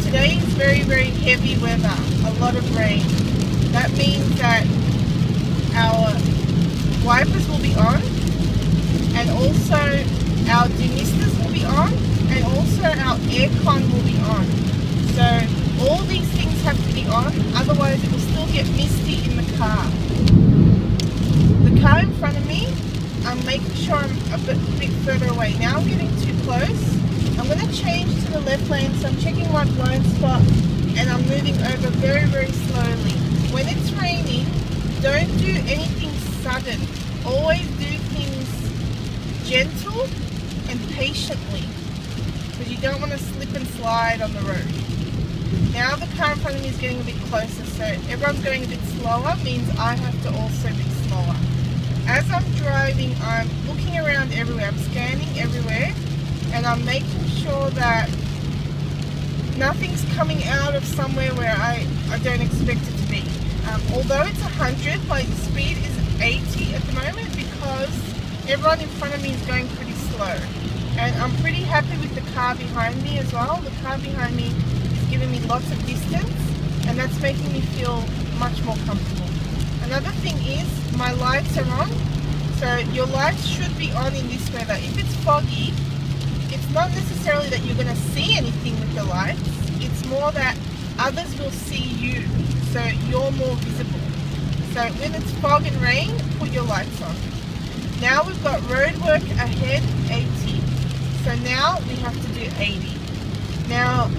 today is very, very heavy weather, a lot of rain. That means that our wipers will be on, and also our demisters will be on, and also our aircon will be on. So all these things have to be on, otherwise it will still get misty in the car. The car in front of me, I'm making sure I'm a bit further away. Now I'm getting too close. I'm going to change to the left lane, so I'm checking my blind spot and I'm moving over very, very slowly. When it's raining, don't do anything sudden. Always do things gentle and patiently, because you don't want to slip and slide on the road. Now the car in front of me is getting a bit closer, so everyone's going a bit slower, means I have to also be slower. As I'm driving, I'm looking around everywhere, I'm scanning everywhere, and I'm making sure that nothing's coming out of somewhere where I don't expect it to be. Although it's 100, my speed is 80 at the moment because everyone in front of me is going pretty slow. And I'm pretty happy with the car behind me as well. The car behind me is giving me lots of distance, and that's making me feel much more comfortable. Another thing is my lights are on, so your lights should be on in this weather. If it's foggy, it's not necessarily that you're going to see anything with the lights, it's more that others will see you, so you're more visible. So when it's fog and rain, put your lights on. Now we've got road work ahead, 80. So now we have to do 80. Now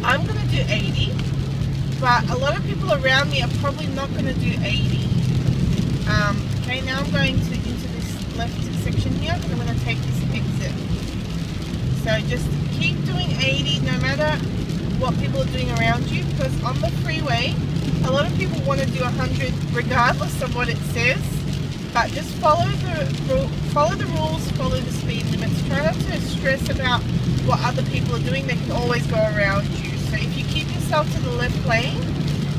I'm going to do 80, but a lot of people around me are probably not going to do 80. Okay, now I'm going into this left section here, and I'm going to take this exit. So just keep doing 80 no matter what people are doing around you, because on the freeway a lot of people want to do 100 regardless of what it says, but just follow the rules, follow the speed limits. Try not to stress about what other people are doing, they can always go around you. So if you keep yourself to the left lane,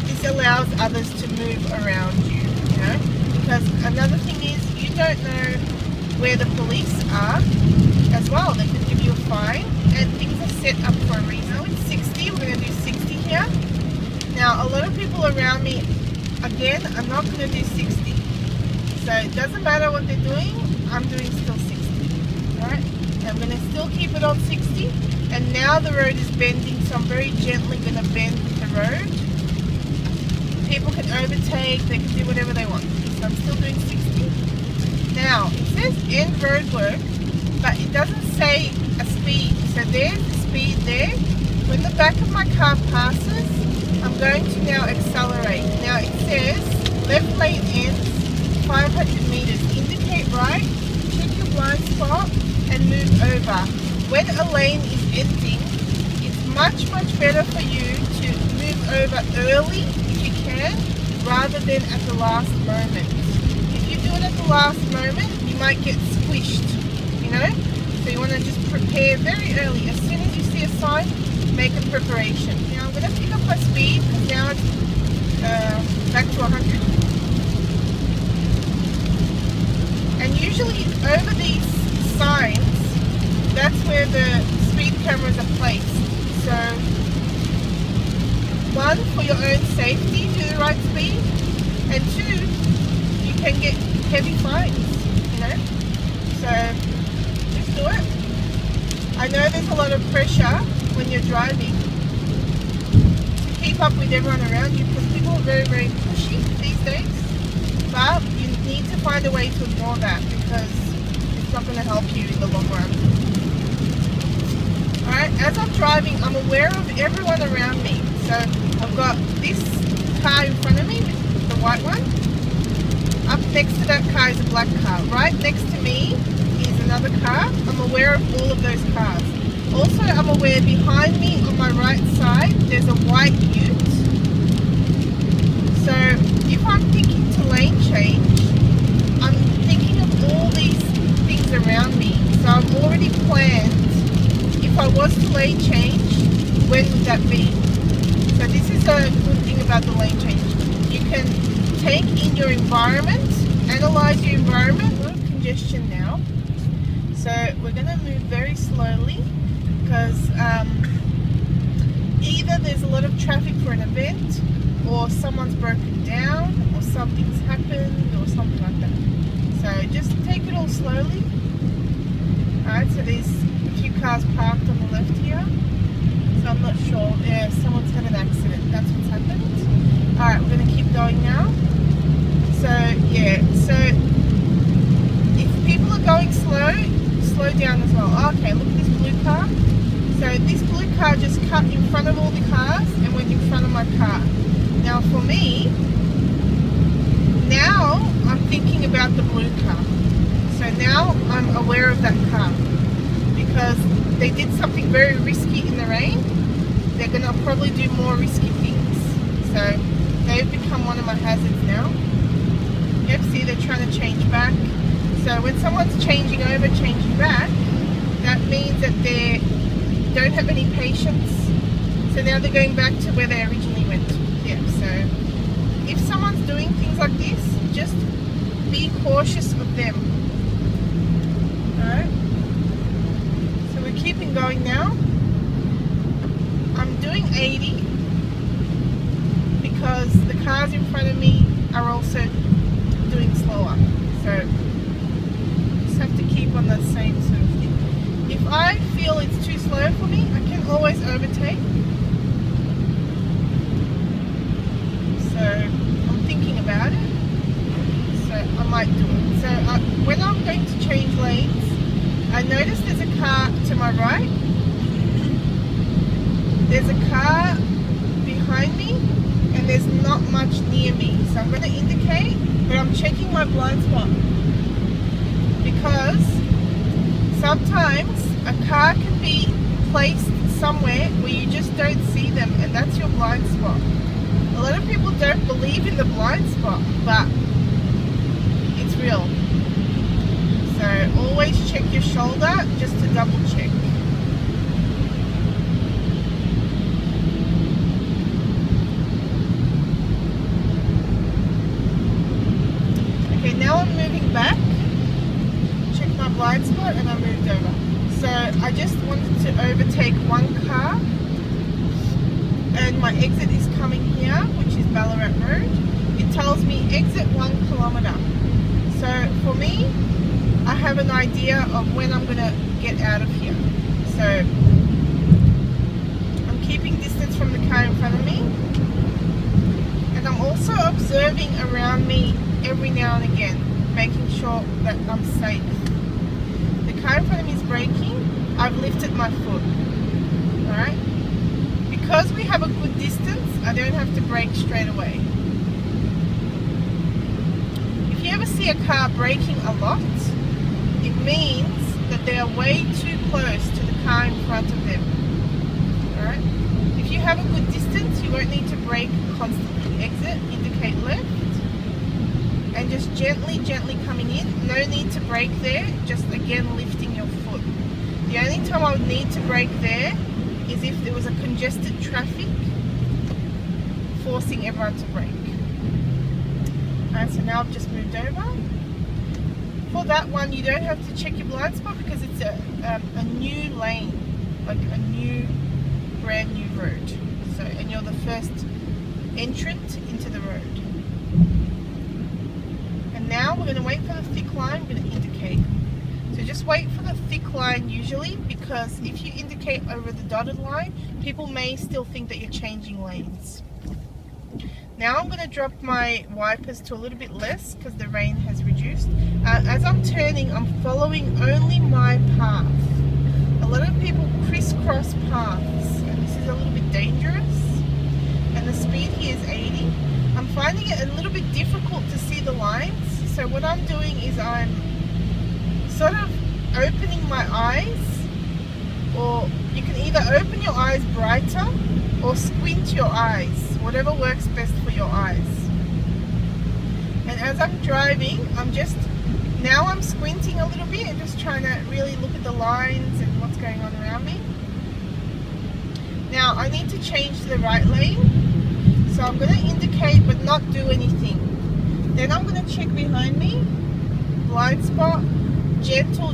this allows others to move around you, you know, because another thing is you don't know where the police are as well. They could give you a fine, and things are set up for a reason. Now it's 60, we're going to do 60 here. Now a lot of people around me, again, I'm not going to do 60. So it doesn't matter what they're doing, I'm doing still 60. Alright, I'm going to still keep it on 60, and now the road is bending, so I'm very gently going to bend the road. People can overtake, they can do whatever they want. So I'm still doing 60. Now, it says end road work, but it doesn't say a speed. So there's the speed there. When the back of my car passes, I'm going to now accelerate. Now it says left lane ends 500 meters. Indicate right, check your blind spot, and move over. When a lane is ending, it's much better for you to move over early if you can, rather than at the last moment. If you do it at the last moment, you might get squished, you know? So you want to just prepare very early. As soon as you see a sign, make a preparation. Now I'm going to pick up my speed, because now it's back to 100. And usually over these signs, that's where the speed cameras are placed. So, one, for your own safety, do the right speed, and two, you can get heavy fines, you know? So, just do it. I know there's a lot of pressure when you're driving to keep up with everyone around you, because people are very, very pushy these days, but you need to find a way to ignore that, because it's not going to help you in the long run. Alright, as I'm driving, I'm aware of everyone around me. So I've got this car in front of me, the white one. Up next to that car is a black car. Right next to me is another car. I'm aware of all of those cars. Also, I'm aware behind me on my right side, there's a white ute. So if I'm thinking to lane change, I'm thinking of all these things around me. So I've already planned, if I was to lane change, when would that be? So this is a good thing about the lane change. You can take in your environment, analyze your environment. A lot of congestion now. So we're going to move very slowly, because either there's a lot of traffic for an event, or someone's broken down, or something's happened, or something like that. So just take it all slowly. Alright, so there's a few cars parked on the left here. So I'm not sure. Yeah, someone's had an accident. That's what's happened. Alright, we're going to keep going now. So, yeah. So, if people are going slow, slow down as well. Okay, look at this blue car. So this blue car just cut in front of all the cars and went in front of my car. Now for me, now I'm thinking about the blue car. So now I'm aware of that car because they did something very risky in the rain. They're going to probably do more risky things. So they've become one of my hazards now. Yep, see, they're trying to change back. So when someone's changing over, changing back, that means that they don't have any patience. So now they're going back to where they originally went. Yeah, so if someone's doing things like this, just be cautious of them. Alright? So we're keeping going now. I'm doing 80 because the cars in front of me are also doing slower. So just have to keep on that same sort of thing. If I feel it's too slow for me, I can always overtake. So I'm thinking about it. So I might do it. So when I'm going to change lanes, I notice there's a car to my right. There's a car behind me, and there's not much near me. So I'm going to indicate, but I'm checking my blind spot because sometimes a car can be placed somewhere where you just don't see them, and that's your blind spot. A lot of people don't believe in the blind spot, but it's real. So always check your shoulder just to double check. Okay, now I'm moving back. Check my blind spot and I moved over. So I just wanted to overtake one car, and my exit is coming here, which is Ballarat Road. It tells me exit 1 kilometre. So for me, I have an idea of when I'm going to get out of here. So I'm keeping distance from the car in front of me, and I'm also observing around me every now and again, making sure that I'm safe. The car in front of me is braking. I've lifted my foot. Alright? Because we have a good distance, I don't have to brake straight away. If you ever see a car braking a lot, it means that they are way too close to the car in front of them. Alright? If you have a good distance, you won't need to brake constantly. Exit, indicate left, and just gently coming in. No need to brake there, just again lifting your foot. The only time I would need to brake there is if there was a congested traffic forcing everyone to brake. Alright, so now I've just moved over. For that one, you don't have to check your blind spot because it's a new lane, like a brand new road. So, and you're the first entrant into the road. And now we're going to wait for the thick line. We're going to indicate. So just wait for the thick line usually, because if you indicate over the dotted line, people may still think that you're changing lanes. Now I'm going to drop my wipers to a little bit less because the rain has reduced. As I'm turning, I'm following only my path. A lot of people crisscross paths, and this is a little bit dangerous. And the speed here is 80. I'm finding it a little bit difficult to see the lines. So what I'm doing is I'm sort of opening my eyes, or you can either open your eyes brighter or squint your eyes, whatever works best for your eyes. And as I'm driving, now I'm squinting a little bit and just trying to really look at the lines and what's going on around me. Now I need to change to the right lane, so I'm going to indicate but not do anything. Then I'm going to check behind me, blind spot, gentle,